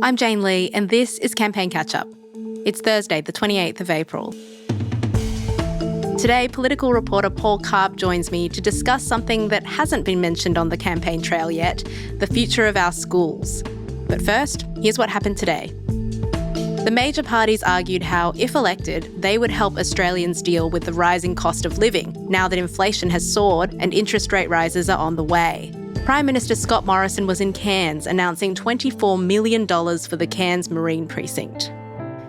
I'm Jane Lee, and this is Campaign Catch-Up. It's Thursday, the 28th of April. Today, political reporter Paul Karp joins me to discuss something that hasn't been mentioned on the campaign trail yet, the future of our schools. But first, here's what happened today. The major parties argued how, if elected, they would help Australians deal with the rising cost of living, now that inflation has soared and interest rate rises are on the way. Prime Minister Scott Morrison was in Cairns announcing $24 million for the Cairns Marine Precinct.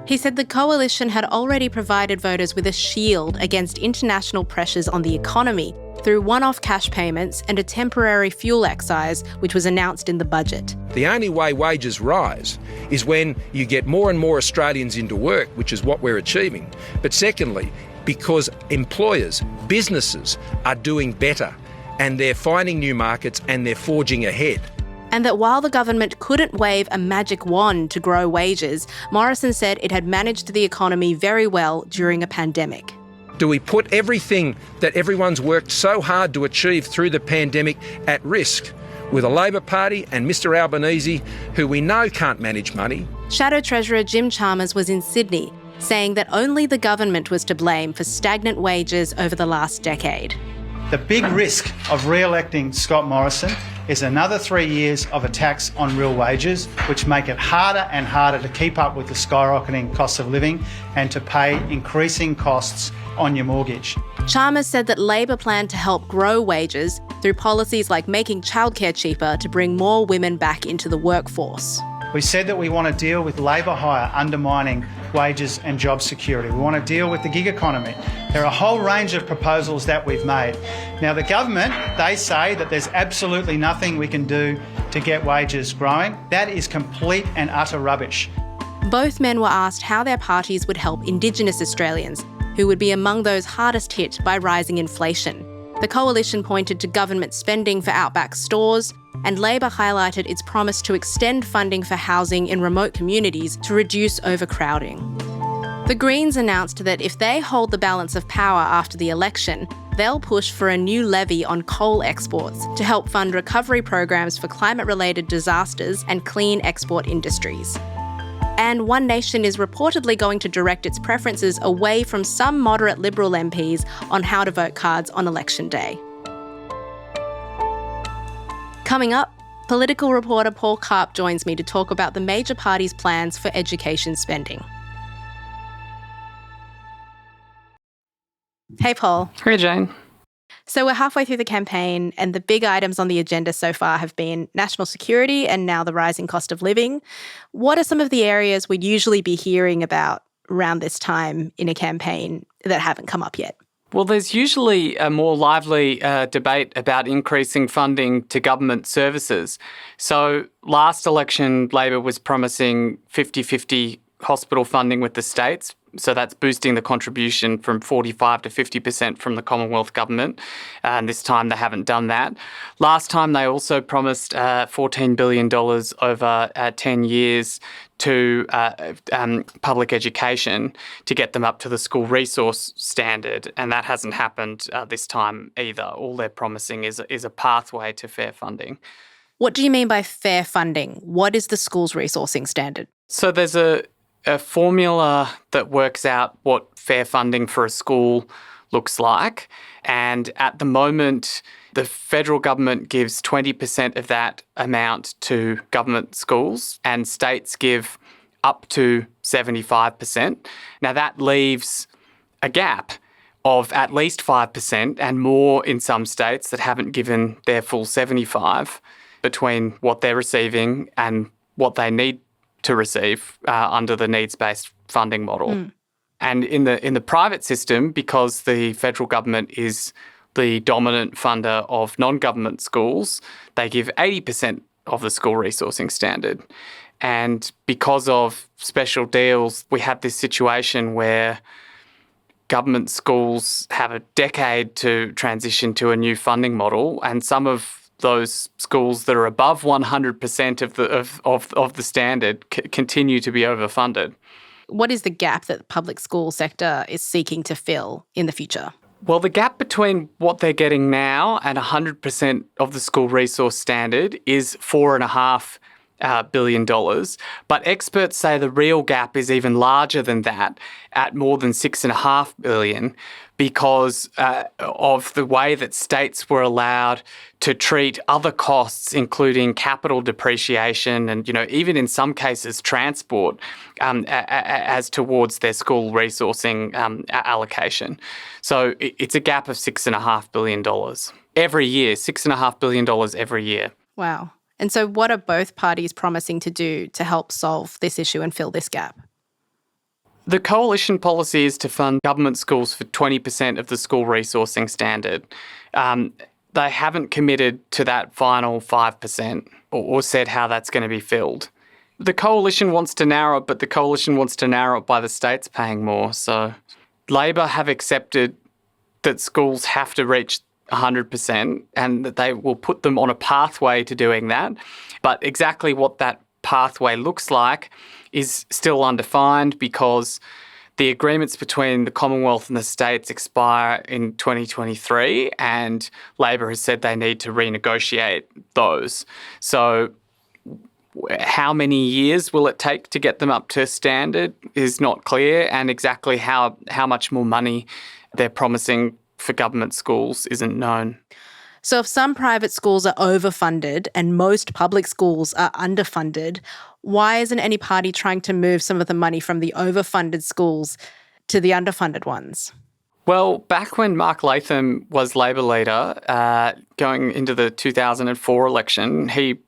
He said the coalition had already provided voters with a shield against international pressures on the economy through one-off cash payments and a temporary fuel excise, which was announced in the budget. The only way wages rise is when you get more and more Australians into work, which is what we're achieving. But secondly, because employers, businesses are doing better and they're finding new markets and they're forging ahead. And that while the government couldn't wave a magic wand to grow wages, Morrison said it had managed the economy very well during a pandemic. Do we put everything that everyone's worked so hard to achieve through the pandemic at risk with a Labor Party and Mr Albanese, who we know can't manage money? Shadow Treasurer Jim Chalmers was in Sydney, saying that only the government was to blame for stagnant wages over the last decade. The big risk of re-electing Scott Morrison is another 3 years of a tax on real wages, which make it harder and harder to keep up with the skyrocketing cost of living and to pay increasing costs on your mortgage. Chalmers said that Labor planned to help grow wages through policies like making childcare cheaper to bring more women back into the workforce. We said that we want to deal with labour hire undermining wages and job security. We want to deal with the gig economy. There are a whole range of proposals that we've made. Now, the government, they say that there's absolutely nothing we can do to get wages growing. That is complete and utter rubbish. Both men were asked how their parties would help Indigenous Australians, who would be among those hardest hit by rising inflation. The coalition pointed to government spending for outback stores, and Labor highlighted its promise to extend funding for housing in remote communities to reduce overcrowding. The Greens announced that if they hold the balance of power after the election, they'll push for a new levy on coal exports to help fund recovery programs for climate-related disasters and clean export industries. And One Nation is reportedly going to direct its preferences away from some moderate Liberal MPs on how to vote cards on election day. Coming up, political reporter Paul Karp joins me to talk about the major parties' plans for education spending. Hey, Paul. Hey, Jane. So we're halfway through the campaign, and the big items on the agenda so far have been national security and now the rising cost of living. What are some of the areas we'd usually be hearing about around this time in a campaign that haven't come up yet? Well, there's usually a more lively debate about increasing funding to government services. So last election, Labor was promising 50-50 hospital funding with the states. So that's boosting the contribution from 45 to 50% from the Commonwealth Government. And this time they haven't done that. Last time they also promised $14 billion over 10 years to public education to get them up to the school resource standard. And that hasn't happened this time either. All they're promising is a pathway to fair funding. What do you mean by fair funding? What is the school's resourcing standard? So there's a formula that works out what fair funding for a school looks like. And at the moment, the federal government gives 20% of that amount to government schools and states give up to 75%. Now that leaves a gap of at least 5% and more in some states that haven't given their full 75% between what they're receiving and what they need to receive under the needs-based funding model. And in the private system, because the federal government is the dominant funder of non-government schools, they give 80% of the school resourcing standard. And because of special deals, we have this situation where government schools have a decade to transition to a new funding model, and some of those schools that are above 100% of the standard continue to be overfunded. What is the gap that the public school sector is seeking to fill in the future? Well, the gap between what they're getting now and 100% of the school resource standard is $4.5 billion. But experts say the real gap is even larger than that, at more than $6.5 billion, because of the way that states were allowed to treat other costs, including capital depreciation and, even in some cases transport, as towards their school resourcing allocation. So it's a gap of $6.5 billion every year, $6.5 billion every year. Wow. And so what are both parties promising to do to help solve this issue and fill this gap? The coalition policy is to fund government schools for 20% of the school resourcing standard. They haven't committed to that final 5% or said how that's going to be filled. The coalition wants to narrow it, but the coalition wants to narrow it by the states paying more. So Labor have accepted that schools have to reach 100% and that they will put them on a pathway to doing that. But exactly what that pathway looks like is still undefined because the agreements between the Commonwealth and the states expire in 2023 and Labor has said they need to renegotiate those. So how many years will it take to get them up to standard is not clear, and exactly how much more money they're promising for government schools isn't known. So if some private schools are overfunded and most public schools are underfunded, why isn't any party trying to move some of the money from the overfunded schools to the underfunded ones? Well, back when Mark Latham was Labor leader, going into the 2004 election, he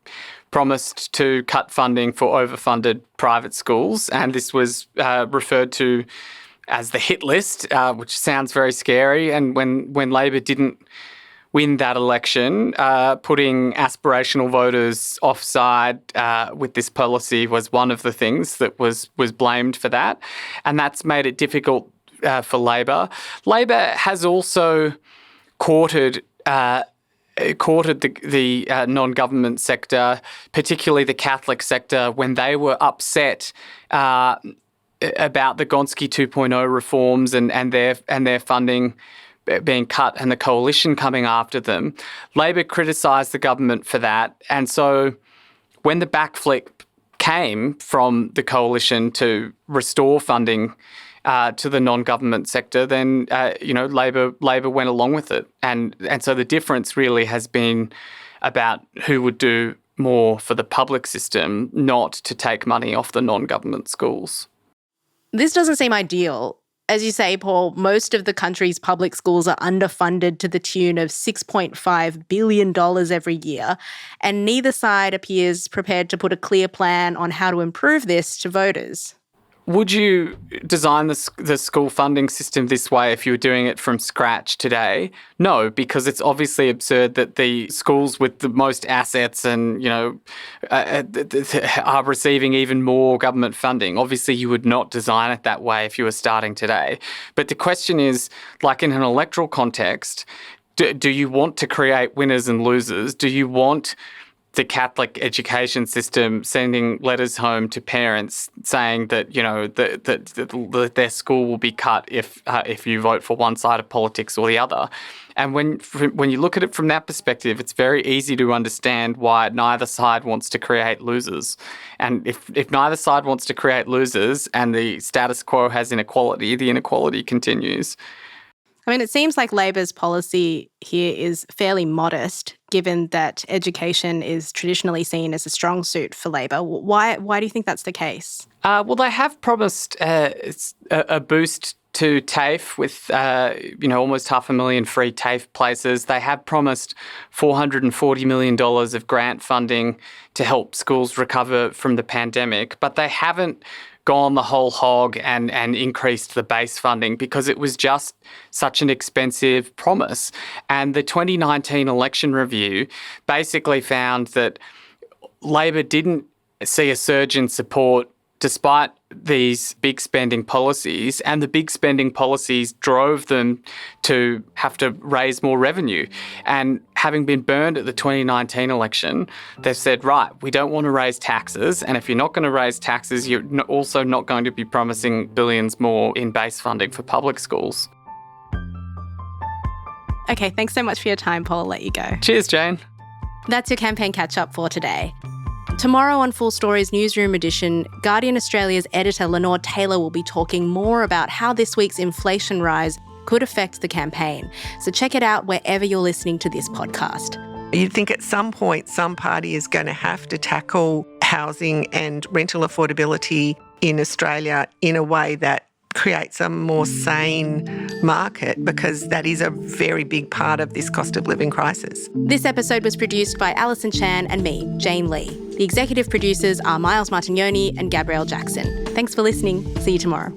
promised to cut funding for overfunded private schools, and this was referred to as the hit list, which sounds very scary. And when Labor didn't win that election, putting aspirational voters offside with this policy was one of the things that was blamed for that. And that's made it difficult for Labor. Labor has also courted the non-government sector, particularly the Catholic sector, when they were upset about the Gonski 2.0 reforms and their funding being cut and the coalition coming after them. Labor criticised the government for that. And so when the backflip came from the coalition to restore funding to the non-government sector, then Labor went along with it. And so the difference really has been about who would do more for the public system, not to take money off the non-government schools. This doesn't seem ideal. As you say, Paul, most of the country's public schools are underfunded to the tune of $6.5 billion every year, and neither side appears prepared to put a clear plan on how to improve this to voters. Would you design the school funding system this way if you were doing it from scratch today? No, because it's obviously absurd that the schools with the most assets and, are receiving even more government funding. Obviously, you would not design it that way if you were starting today. But the question is, like in an electoral context, do you want to create winners and losers? Do you want the Catholic education system sending letters home to parents saying that that their school will be cut if you vote for one side of politics or the other? And when you look at it from that perspective, it's very easy to understand why neither side wants to create losers. And if neither side wants to create losers and the status quo has inequality, the inequality continues. I mean, it seems like Labor's policy here is fairly modest, given that education is traditionally seen as a strong suit for Labor. Why do you think that's the case? Well, they have promised a boost to TAFE with almost 500,000 free TAFE places. They have promised $440 million of grant funding to help schools recover from the pandemic, but they haven't gone the whole hog and increased the base funding because it was just such an expensive promise. And the 2019 election review basically found that Labor didn't see a surge in support despite these big spending policies, and the big spending policies drove them to have to raise more revenue. And having been burned at the 2019 election, they've said, right, we don't want to raise taxes, and if you're not going to raise taxes, you're also not going to be promising billions more in base funding for public schools. Okay, thanks so much for your time, Paul. I'll let you go. Cheers, Jane. That's your campaign catch-up for today. Tomorrow on Full Story's Newsroom Edition, Guardian Australia's editor Lenore Taylor will be talking more about how this week's inflation rise could affect the campaign. So check it out wherever you're listening to this podcast. You'd think at some point some party is going to have to tackle housing and rental affordability in Australia in a way that creates a more sane market, because that is a very big part of this cost of living crisis. This episode was produced by Alison Chan and me, Jane Lee. The executive producers are Miles Martignoni and Gabrielle Jackson. Thanks for listening. See you tomorrow.